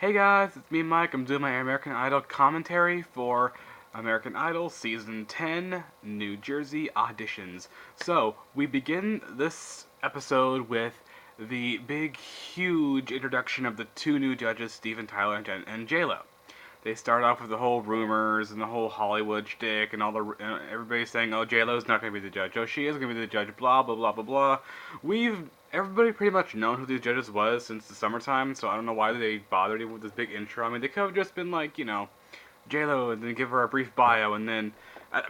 Hey guys, it's me Mike. I'm doing my American Idol commentary for American Idol Season 10, New Jersey Auditions. So, we begin this episode with the big, huge introduction of the two new judges, Steven Tyler and J-Lo. They start off with the whole rumors and the whole Hollywood shtick and all the everybody saying, "Oh, J-Lo's not going to be the judge. Oh, she is going to be the judge." Blah blah blah blah blah. Everybody pretty much known who these judges was since the summertime, so I don't know why they bothered even with this big intro. I mean, they could have just been like, J-Lo, and then give her a brief bio, and then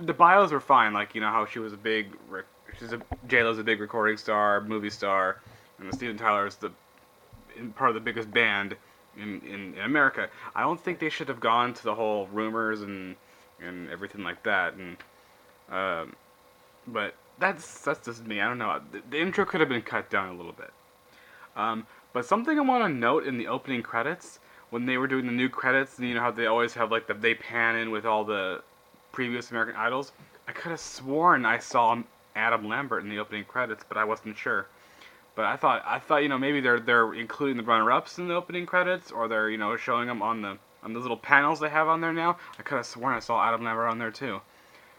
the bios were fine. Like, how she was a big, J-Lo's a big recording star, movie star, and Steven Tyler's part of the biggest band in America. I don't think they should have gone to the whole rumors and everything like that. And but that's just me. I don't know. The intro could have been cut down a little bit. But something I want to note in the opening credits, when they were doing the new credits, you know how they always have like they pan in with all the previous American Idols. I could have sworn I saw Adam Lambert in the opening credits, but I wasn't sure. But I thought maybe they're including the runner-ups in the opening credits, or they're showing them on those little panels they have on there now. I could have sworn I saw Adam Lambert on there too,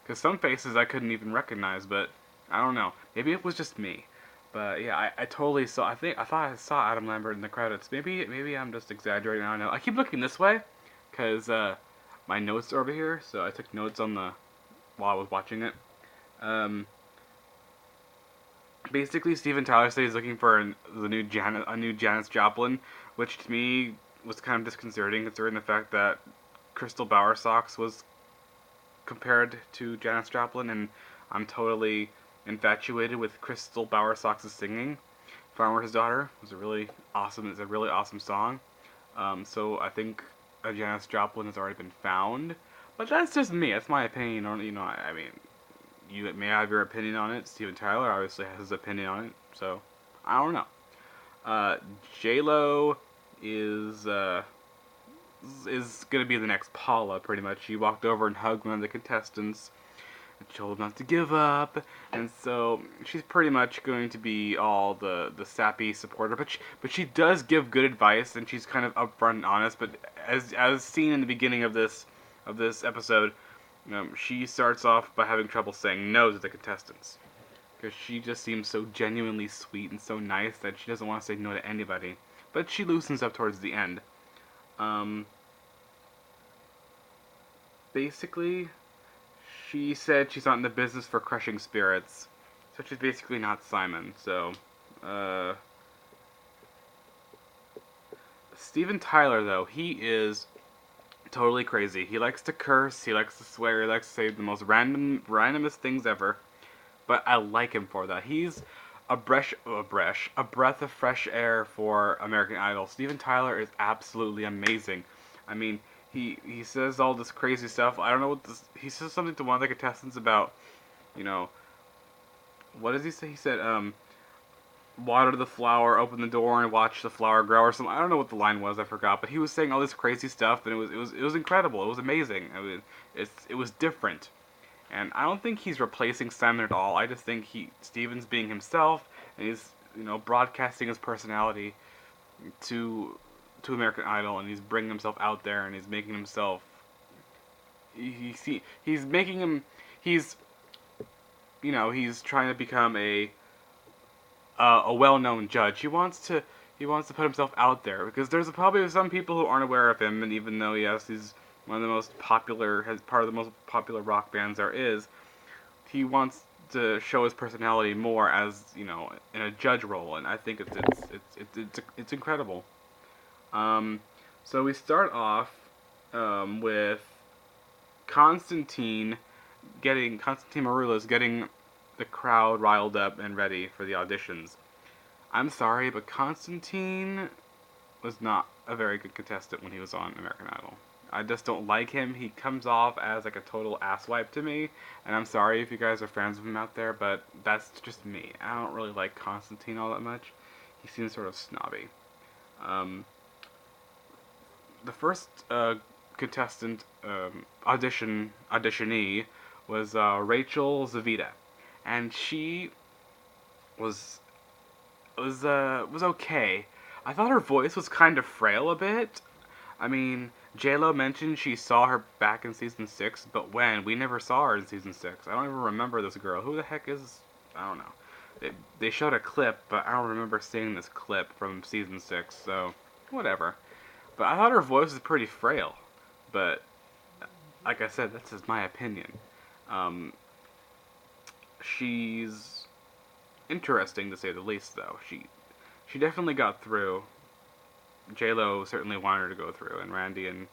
because some faces I couldn't even recognize. But I don't know. Maybe it was just me. But yeah, I totally saw. I thought I saw Adam Lambert in the credits. Maybe I'm just exaggerating. I don't know. I keep looking this way, because my notes are over here. So I took notes while I was watching it. Um, Basically, Steven Tyler said he's looking for a new Janis Joplin, which to me was kind of disconcerting considering the fact that Crystal Bowersox was compared to Janis Joplin, and I'm totally infatuated with Crystal Bowersox's singing. Farmer's Daughter was a really awesome. It's a really awesome song. So I think a Janis Joplin has already been found, but that's just me. That's my opinion on I mean, you may have your opinion on it. Steven Tyler obviously has his opinion on it, so I don't know. J Lo is gonna be the next Paula, pretty much. She walked over and hugged one of the contestants and told them not to give up, and so she's pretty much going to be all the sappy supporter. But she does give good advice, and she's kind of upfront and honest. But as seen in the beginning of this episode, she starts off by having trouble saying no to the contestants because she just seems so genuinely sweet and so nice that she doesn't want to say no to anybody. But she loosens up towards the end. Basically, she said she's not in the business for crushing spirits, so she's basically not Simon. So, Steven Tyler, though, he is totally crazy. He likes to curse, he likes to swear, he likes to say the most randomest things ever. But I like him for that. He's a breath of fresh air for American Idol. Steven Tyler is absolutely amazing. I mean, he says all this crazy stuff. I don't know what this. He says something to one of the contestants about, you know, what does he say? He said, water the flower, open the door, and watch the flower grow, or something. I don't know what the line was. I forgot. But he was saying all this crazy stuff, and it was incredible. It was amazing. I mean, it was different. And I don't think he's replacing Simon at all. I just think Steven's being himself, and he's broadcasting his personality to American Idol, and he's bringing himself out there, and he's making himself. He's making him. He's trying to become a well-known judge. He wants to put himself out there because there's probably some people who aren't aware of him, and even though he's one of the most popular, has part of the most popular rock bands there is, he wants to show his personality more as in a judge role, and I think it's incredible. So we start off with Constantine Maroulis getting the crowd riled up and ready for the auditions. I'm sorry, but Constantine was not a very good contestant when he was on American Idol. I just don't like him. He comes off as like a total asswipe to me, and I'm sorry if you guys are fans of him out there, but that's just me. I don't really like Constantine all that much. He seems sort of snobby. The first contestant auditionee was Rachel Zavita, and she was okay. I thought her voice was kind of frail a bit, I mean, J-Lo mentioned she saw her back in season 6, but when? We never saw her in season 6. I don't even remember this girl. Who the heck is... I don't know. They showed a clip, but I don't remember seeing this clip from season 6, so whatever. But I thought her voice was pretty frail. But, like I said, that's just my opinion. Um, she's interesting to say the least, though. She definitely got through. J-Lo certainly wanted her to go through, and Randy and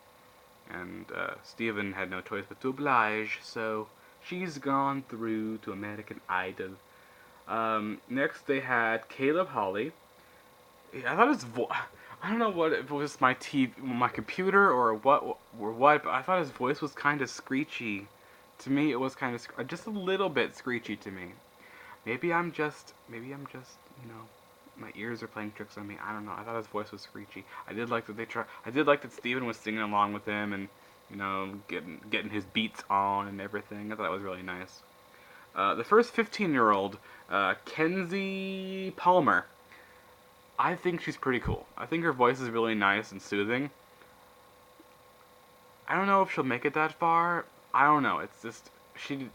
Steven had no choice but to oblige, so she's gone through to American Idol. Next they had Caleb Hawley. I thought his voice... I don't know what if it was my TV, my computer, or what, but I thought his voice was kind of screechy. To me, it was kind of just a little bit screechy to me. Maybe I'm just, my ears are playing tricks on me. I don't know. I thought his voice was screechy. I did like that I did like that Steven was singing along with him and, getting his beats on and everything. I thought that was really nice. The first 15-year-old, Kenzie Palmer. I think she's pretty cool. I think her voice is really nice and soothing. I don't know if she'll make it that far. I don't know. It's just she.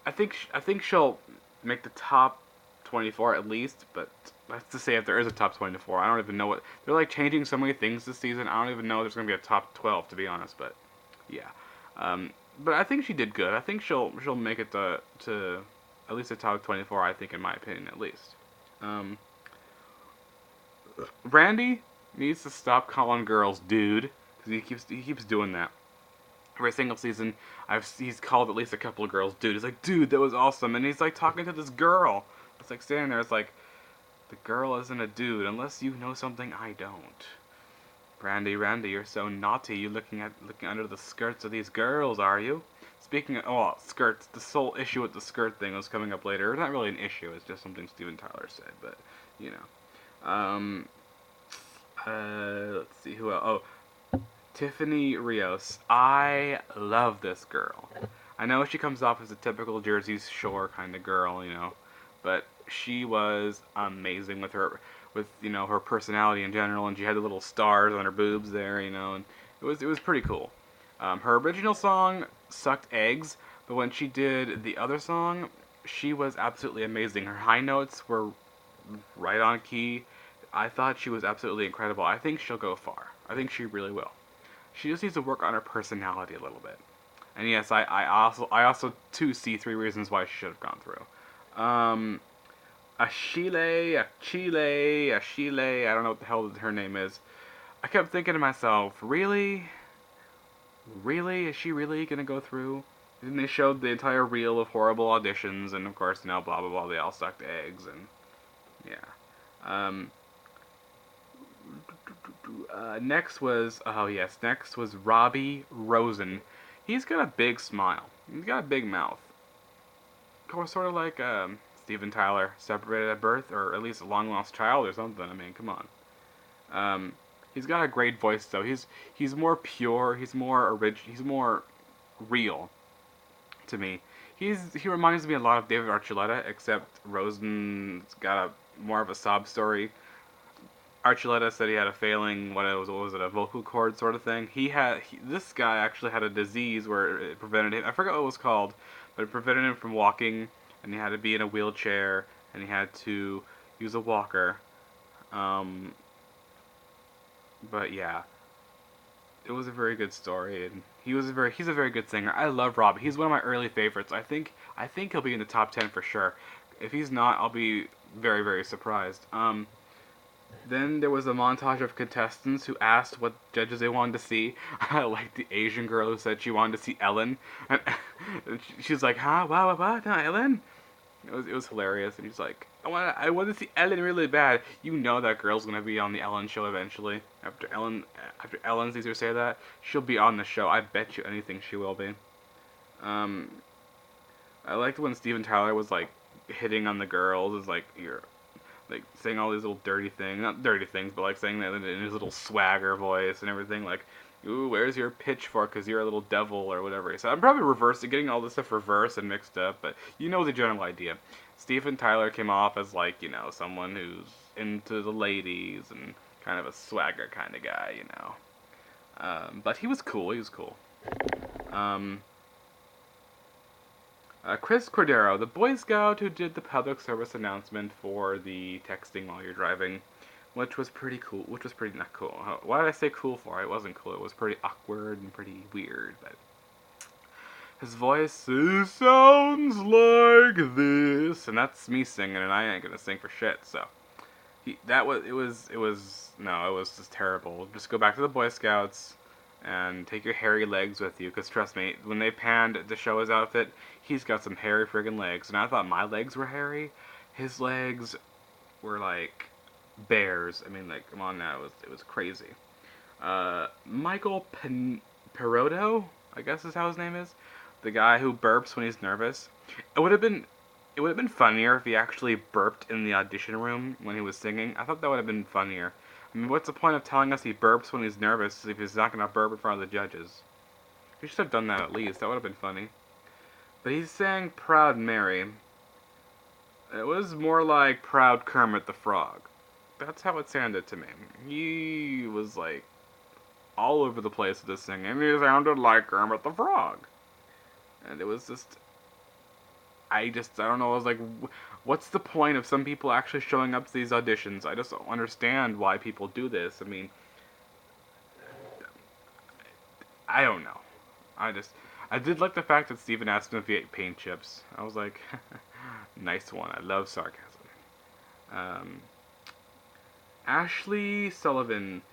I think she'll make the top 24 at least, but that's to say if there is a top 24. I don't even know what they're like changing so many things this season. I don't even know if there's gonna be a top 12 to be honest. But yeah, but I think she did good. I think she'll make it to at least the top 24. I think in my opinion at least. Um, Randy needs to stop calling girls dude because he keeps doing that. Every single season, he's called at least a couple of girls dude. He's like, dude, that was awesome, and he's like talking to this girl. It's like standing there. It's like the girl isn't a dude unless you know something I don't. Randy, you're so naughty. You looking under the skirts of these girls, are you? Speaking of skirts, the sole issue with the skirt thing was coming up later. It's not really an issue. It's just something Steven Tyler said, but you know. Let's see who else. Oh, Tiffany Rios. I love this girl. I know she comes off as a typical Jersey Shore kind of girl, but she was amazing with her personality in general, and she had the little stars on her boobs there, and it was pretty cool. Her original song sucked eggs, but when she did the other song, she was absolutely amazing. Her high notes were right on key. I thought she was absolutely incredible. I think she'll go far. I think she really will. She just needs to work on her personality a little bit. And yes, I also too see 3 reasons why she should have gone through. Achille, I don't know what the hell her name is. I kept thinking to myself, really? Really? Is she really gonna go through? And they showed the entire reel of horrible auditions, and of course, blah blah blah, they all sucked eggs, and yeah. Next was Robbie Rosen. He's got a big smile. He's got a big mouth. Of course, sort of like Steven Tyler, separated at birth, or at least a long lost child or something. I mean, come on. He's got a great voice though. He's more pure. He's more He's more real to me. He reminds me a lot of David Archuleta, except Rosen's got more of a sob story. Archuleta said he had a failing, what was it, a vocal cord sort of thing. This guy actually had a disease where it prevented him, I forgot what it was called, but it prevented him from walking, and he had to be in a wheelchair, and he had to use a walker. But yeah, it was a very good story, and he's a very good singer. I love Robbie. He's one of my early favorites. I think he'll be in the top 10 for sure. If he's not, I'll be very, very surprised. Then there was a montage of contestants who asked what judges they wanted to see. I like the Asian girl who said she wanted to see Ellen. And she's like, huh? What? Not Ellen? It was hilarious. And he's like, I want to see Ellen really bad. You know that girl's going to be on the Ellen show eventually. After Ellen sees her say that, she'll be on the show. I bet you anything she will be. I liked when Steven Tyler was like hitting on the girls. It's like, you're like saying all these little dirty things, not dirty things, but like saying that in his little swagger voice and everything, like, ooh, where's your pitchfork, because you're a little devil, or whatever he said. I'm probably getting all this stuff reversed and mixed up, but you know the general idea. Steven Tyler came off as like, someone who's into the ladies and kind of a swagger kind of guy, you know. But he was cool. He was cool. Chris Cordero, the Boy Scout who did the public service announcement for the texting while you're driving, which was pretty cool. Which was pretty not cool. Why did I say cool for? It wasn't cool. It was pretty awkward and pretty weird. But his voice sounds like this, and that's me singing, and I ain't gonna sing for shit. So it was just terrible. Just go back to the Boy Scouts and take your hairy legs with you, because trust me, when they panned to show his outfit, he's got some hairy friggin' legs, and I thought my legs were hairy. His legs were like bears. I mean, like, come on now, it was crazy. Michael Perodo, I guess is how his name is, the guy who burps when he's nervous. It would have been funnier if he actually burped in the audition room when he was singing. I thought that would have been funnier. I mean, what's the point of telling us he burps when he's nervous if he's not going to burp in front of the judges? He should have done that at least. That would have been funny. But he sang Proud Mary. It was more like Proud Kermit the Frog. That's how it sounded to me. He was like all over the place with this singing. He sounded like Kermit the Frog. And it was just... I don't know, I was like, what's the point of some people actually showing up to these auditions? I just don't understand why people do this. I mean, I don't know. I did like the fact that Steven asked him if he ate paint chips. I was like, nice one. I love sarcasm. Ashley Sullivan,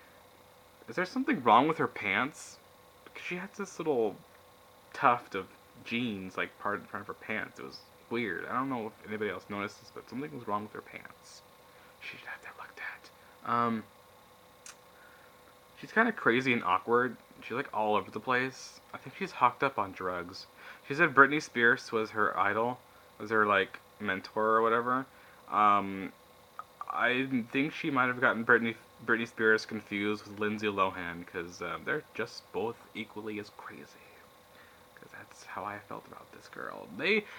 is there something wrong with her pants? Because she had this little tuft of jeans, like part in front of her pants. It was weird. I don't know if anybody else noticed this, but something was wrong with her pants. She should have that looked at. She's kind of crazy and awkward. She's like all over the place. I think she's hooked up on drugs. She said Britney Spears was her idol, was her like mentor or whatever. I think she might have gotten Britney Spears confused with Lindsay Lohan, because they're just both equally as crazy. That's how I felt about this girl.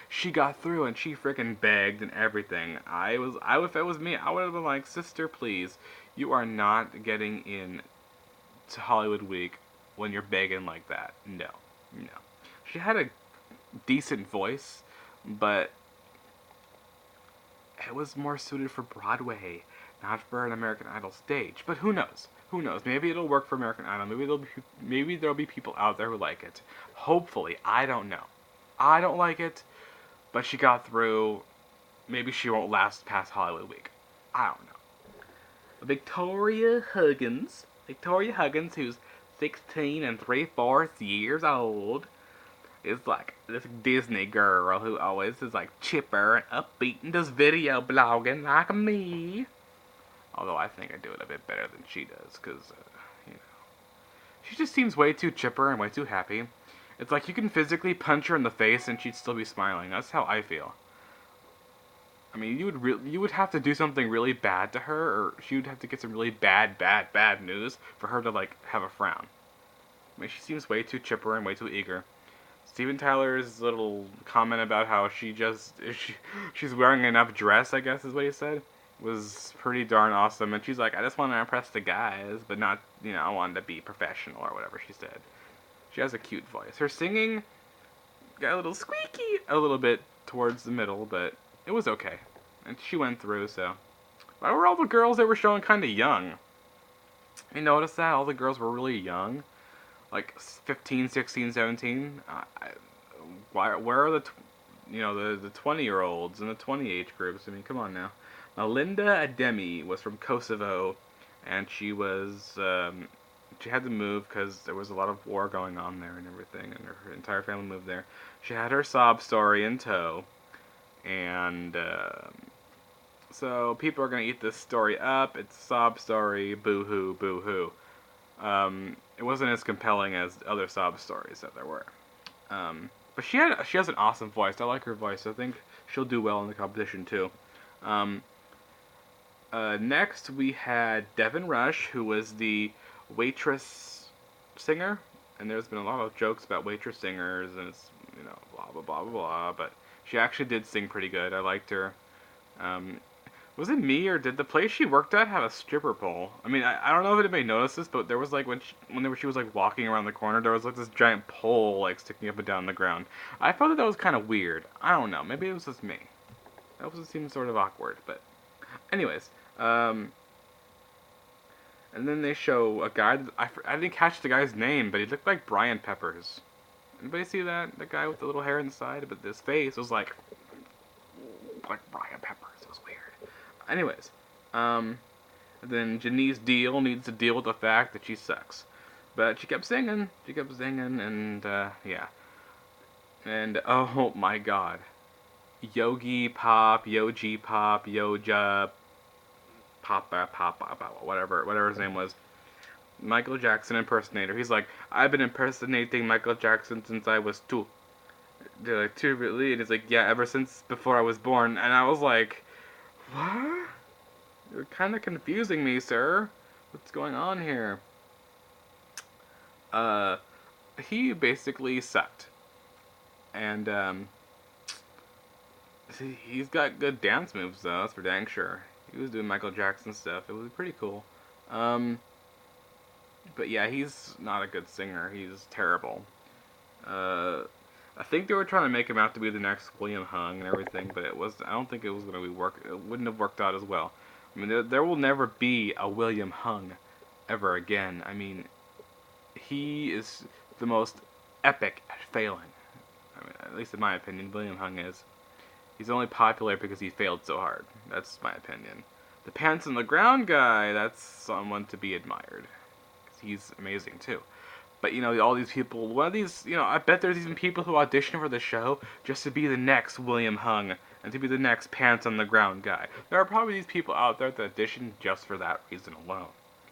She got through and she freaking begged and everything. If it was me, I would have been like, sister, please, you are not getting in to Hollywood Week when you're begging like that. No. She had a decent voice, but it was more suited for Broadway, not for an American Idol stage. But who knows? Maybe it'll work for American Idol. Maybe there'll be people out there who like it. Hopefully, I don't know. I don't like it, but she got through. Maybe she won't last past Hollywood Week. I don't know. Victoria Huggins, who's 16 and 3/4 years old, is like this Disney girl who always is like chipper and upbeat and does video blogging like me. Although I think I do it a bit better than she does, because, she just seems way too chipper and way too happy. It's like you can physically punch her in the face and she'd still be smiling. That's how I feel. I mean, you would have to do something really bad to her, or she would have to get some really bad news for her to, like, have a frown. I mean, she seems way too chipper and way too eager. Steven Tyler's little comment about how she's wearing enough dress, I guess is what he said, was pretty darn awesome. And she's like, I just want to impress the guys, but not, I wanted to be professional or whatever she said. She has a cute voice. Her singing got a little squeaky a little bit towards the middle, but it was okay. And she went through, so. Why were all the girls that were showing kind of young? You notice that? All the girls were really young. Like 15, 16, 17. Where are the 20-year-olds and the 20 age groups? I mean, come on now. Linda Ademi was from Kosovo, and she had to move because there was a lot of war going on there and everything, and her entire family moved there. She had her sob story in tow, and so people are going to eat this story up. It's a sob story, boo-hoo, boo-hoo. It wasn't as compelling as other sob stories that there were. But she has an awesome voice. I like her voice. I think she'll do well in the competition too. Next we had Devin Rush, who was the waitress singer, and there's been a lot of jokes about waitress singers, and it's, blah, blah, blah, blah, blah, but she actually did sing pretty good. I liked her. Was it me, or did the place she worked at have a stripper pole? I mean, I don't know if anybody noticed this, but there was like she was like walking around the corner, there was like this giant pole like sticking up and down the ground. I thought that was kind of weird. I don't know. Maybe it was just me. That also seemed sort of awkward, but anyways, and then they show a guy. I didn't catch the guy's name, but he looked like Brian Peppers. Anybody see that? The guy with the little hair inside, but his face was like Brian Peppers. It was weird. Anyways, then Janice Deal needs to deal with the fact that she sucks, but she kept singing. And yeah. And oh my God, Yogi Pop, Yoja Pop, whatever his name was. Michael Jackson impersonator. He's like, I've been impersonating Michael Jackson since I was 2. They're like, 2 really? And he's like, yeah, ever since before I was born. And I was like, what? You're kind of confusing me, sir. What's going on here? He basically sucked. And, he's got good dance moves, though, that's for dang sure. He was doing Michael Jackson stuff. It was pretty cool. But yeah, he's not a good singer. He's terrible. I think they were trying to make him out to be the next William Hung and everything, but I don't think it was going to be it wouldn't have worked out as well. I mean, there will never be a William Hung ever again. I mean, he is the most epic at failing. I mean, at least in my opinion, William Hung is. He's only popular because he failed so hard. That's my opinion. The Pants on the Ground guy, that's someone to be admired. He's amazing too. But all these people, one of these, I bet there's even people who audition for the show just to be the next William Hung and to be the next Pants on the Ground guy. There are probably these people out there that audition just for that reason alone.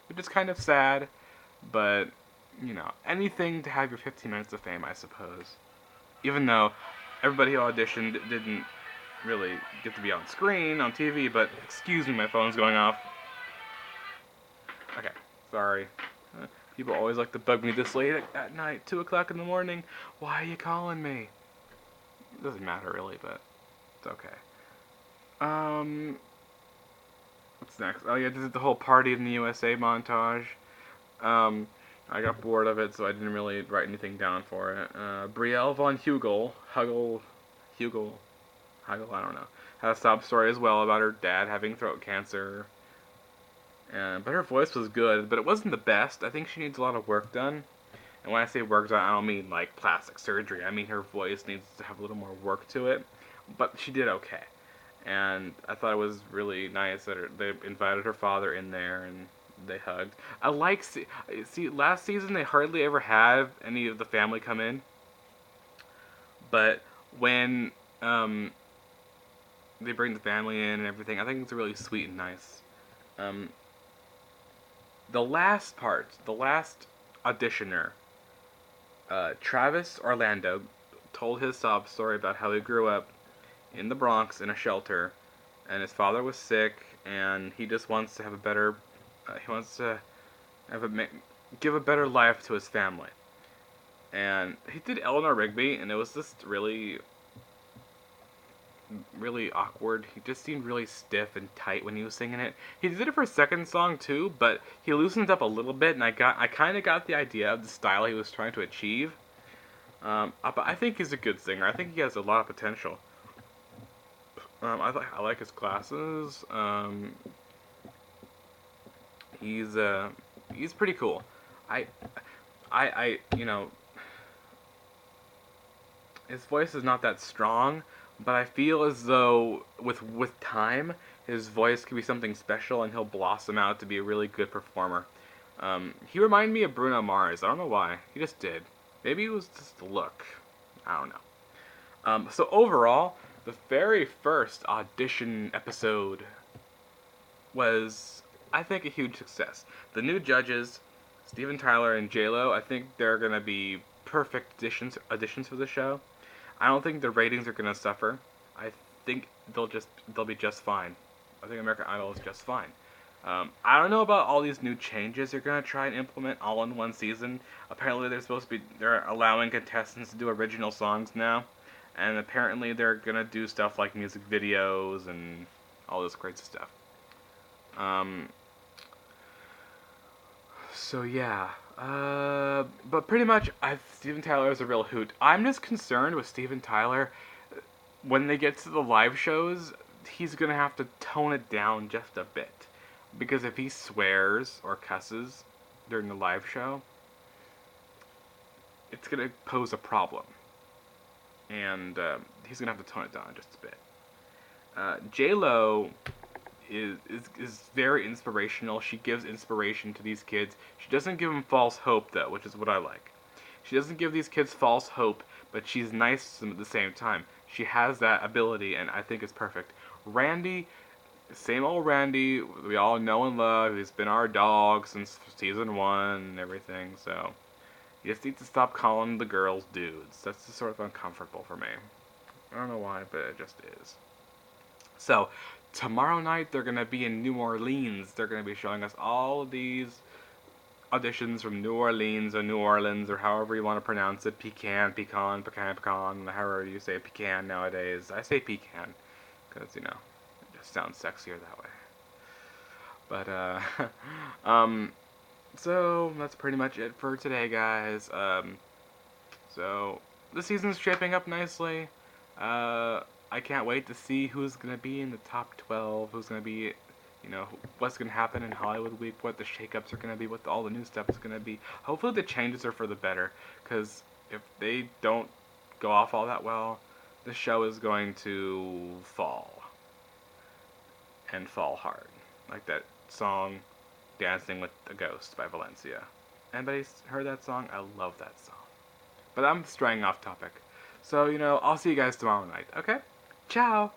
Which is kind of sad, but, anything to have your 15 minutes of fame, I suppose. Even though everybody who auditioned didn't really get to be on screen, on TV, but excuse me, my phone's going off. Okay, sorry. People always like to bug me this late at night, 2 o'clock in the morning. Why are you calling me? It doesn't matter really, but it's okay. What's next? Oh yeah, this is the whole Party in the USA montage. I got bored of it, so I didn't really write anything down for it. Brielle von Hugel, I don't know, had a sob story as well about her dad having throat cancer. But her voice was good, but it wasn't the best. I think she needs a lot of work done. And when I say work done, I don't mean like plastic surgery. I mean her voice needs to have a little more work to it. But she did okay. And I thought it was really nice that they invited her father in there and they hugged. I like, see, last season they hardly ever had any of the family come in. But when they bring the family in and everything, I think it's really sweet and nice. The last auditioner, Travis Orlando, told his sob story about how he grew up in the Bronx in a shelter, and his father was sick, and he just wants to have a better, give a better life to his family. And he did Eleanor Rigby, and it was just really awkward. He just seemed really stiff and tight when he was singing it. He did it for a second song too, but he loosened up a little bit, and I kind of got the idea of the style he was trying to achieve. But I think he's a good singer. I think he has a lot of potential. I like his classes. He's pretty cool. His voice is not that strong, but I feel as though with time, his voice could be something special, and he'll blossom out to be a really good performer. He reminded me of Bruno Mars. I don't know why. He just did. Maybe it was just the look. I don't know. So overall, the very first audition episode was, I think, a huge success. The new judges, Steven Tyler and J-Lo, I think they're going to be perfect auditions for the show. I don't think the ratings are going to suffer. I think they'll be just fine. I think American Idol is just fine. I don't know about all these new changes they're going to try and implement all in one season. Apparently they're allowing contestants to do original songs now. And apparently they're going to do stuff like music videos and all this crazy stuff. So yeah, but pretty much, Steven Tyler is a real hoot. I'm just concerned with Steven Tyler. When they get to the live shows, he's gonna have to tone it down just a bit, because if he swears or cusses during the live show, it's gonna pose a problem, and he's gonna have to tone it down just a bit. J-Lo is very inspirational. She gives inspiration to these kids. She doesn't give them false hope, though, which is what I like. She doesn't give these kids false hope, but she's nice to them at the same time. She has that ability, and I think it's perfect. Randy, same old Randy, we all know and love. He's been our dog since season 1 and everything, so you just need to stop calling the girls dudes. That's just sort of uncomfortable for me. I don't know why, but it just is. So, tomorrow night they're going to be in New Orleans. They're going to be showing us all of these auditions from New Orleans or New Orleans or however you want to pronounce it. Pecan, however you say pecan nowadays. I say pecan because, it just sounds sexier that way. But, so that's pretty much it for today, guys. So the season's shaping up nicely. I can't wait to see who's going to be in the top 12, who's going to be, what's going to happen in Hollywood Week, what the shakeups are going to be, what all the new stuff is going to be. Hopefully the changes are for the better, because if they don't go off all that well, the show is going to fall. And fall hard. Like that song, Dancing with a Ghost by Valencia. Anybody heard that song? I love that song. But I'm straying off topic. So, I'll see you guys tomorrow night, okay? Ciao!